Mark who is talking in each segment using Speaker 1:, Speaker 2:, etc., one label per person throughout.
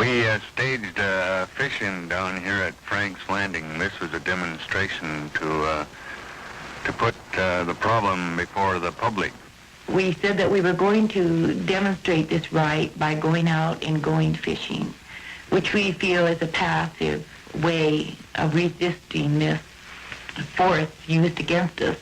Speaker 1: We staged fishing down here at Frank's Landing. This was a demonstration to put the problem before the public.
Speaker 2: We said that we were going to demonstrate this right by going out and going fishing, which we feel is a passive way of resisting this force used against us.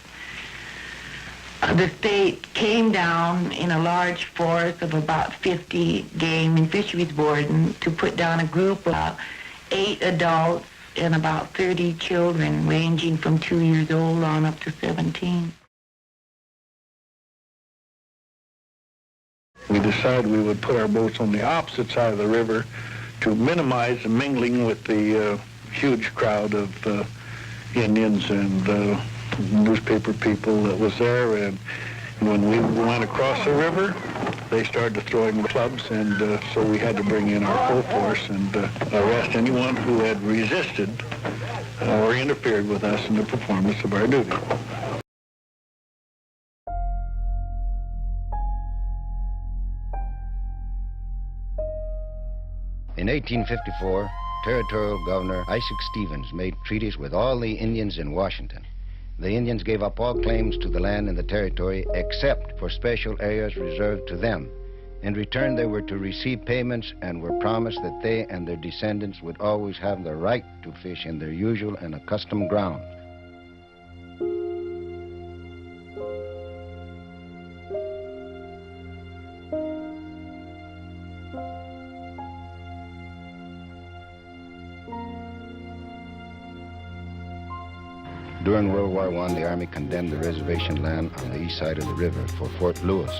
Speaker 2: The state came down in a large force of about 50 game and fisheries warden to put down a group of 8 adults and about 30 children ranging from 2 years old on up to 17.
Speaker 3: We decided we would put our boats on the opposite side of the river to minimize the mingling with the huge crowd of Indians and newspaper people that was there. And when we went across the river, they started throwing clubs, and so we had to bring in our full force and arrest anyone who had resisted or interfered with us in the performance of our duty.
Speaker 4: In 1854, Territorial Governor Isaac Stevens made treaties with all the Indians in Washington. The Indians gave up all claims to the land in the territory except for special areas reserved to them. In return, they were to receive payments and were promised that they and their descendants would always have the right to fish in their usual and accustomed grounds. During World War I, the Army condemned the reservation land on the east side of the river for Fort Lewis.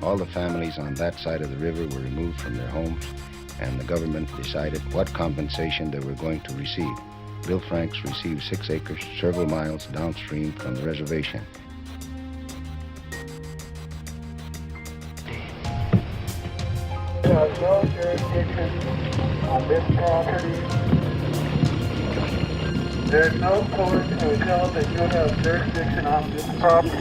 Speaker 4: All the families on that side of the river were removed from their homes, and the government decided what compensation they were going to receive. Bill Franks received 6 acres several miles downstream from the reservation.
Speaker 5: There's no jurisdiction on this property. There's no court to tell that you have jurisdiction on this property.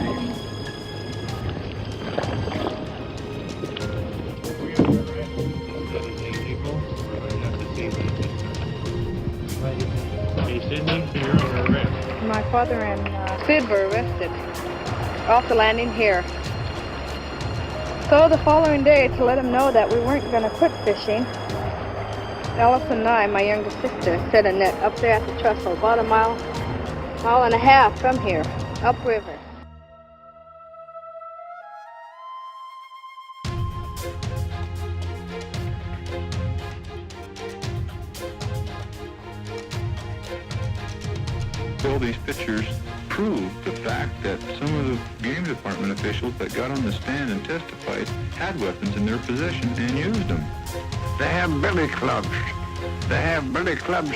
Speaker 6: My father and Sid were arrested off the landing here. So the following day, to let them know that we weren't going to quit fishing, Allison and I, my younger sister, set a net up there at the trestle, about a mile and a half from here, upriver.
Speaker 7: All these pictures prove the fact that some of the Game Department officials that got on the stand and testified had weapons in their possession and used them.
Speaker 8: They have billy clubs. They have billy clubs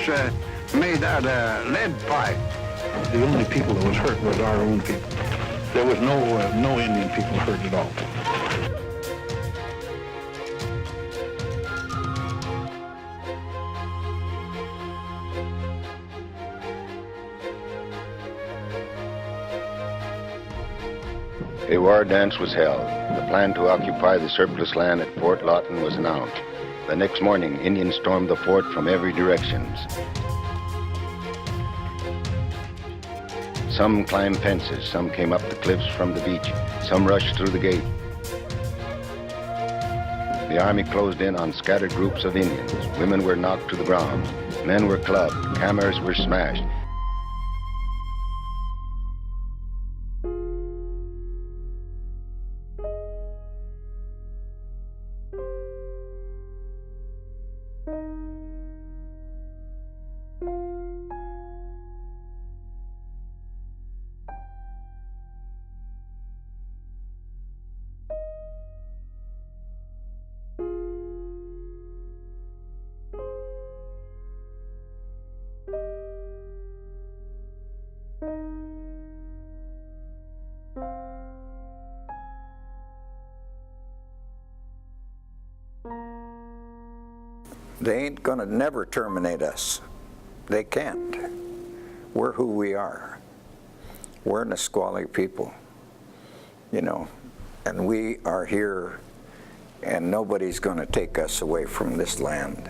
Speaker 8: made out of lead pipe.
Speaker 3: The only people that was hurt was our own people. There was no Indian people hurt at all.
Speaker 4: A war dance was held. The plan to occupy the surplus land at Fort Lawton was announced. The next morning, Indians stormed the fort from every direction. Some climbed fences, some came up the cliffs from the beach, some rushed through the gate. The Army closed in on scattered groups of Indians. Women were knocked to the ground. Men were clubbed. Cameras were smashed.
Speaker 8: They ain't gonna never terminate us. They can't. We're who we are. We're Nisqually people, you know, and we are here, and nobody's gonna take us away from this land.